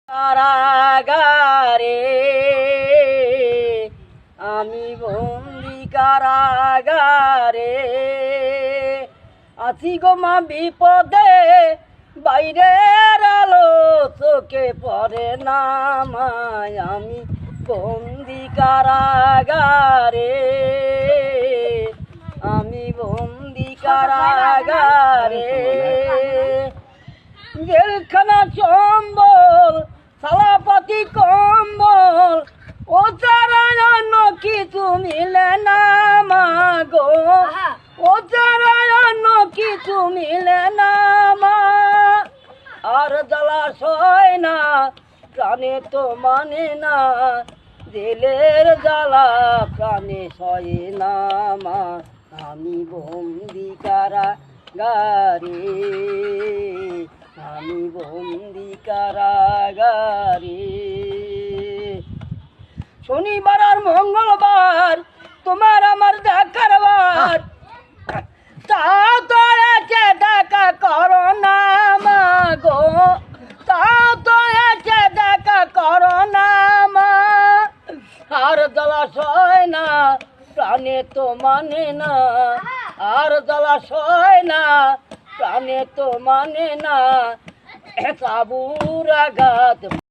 কারাগারে আমি বন্দি কারাগারে আছি গো মা বিপদে বাইরের আলো চোখে পড়ে না মায় আমি বন্দি কারাগারে আমি বন্দি কারাগারে জেলখানা চম্বল সালাপাতি কম্বল ও চারায়ন কিছু মিলে না মাগো ও চারায়ন কিছু মিলে না মা আর জ্বালাশয় না প্রাণে তো মানে না জেলের জ্বালা প্রাণে সয়ে না মা আমি বন্দি কারাগারে আমি বন্দি কারাগারে শনিবার আর মঙ্গলবার তোমার আমার দেখার বার তাও তো এসে দেখা করো না মা গো তাও তো এসে দেখা করো না মা আর জলাশয় না প্রাণে তো মানে না আর জলাশয় না প্রাণে তো মানে না তাবুর আঘাত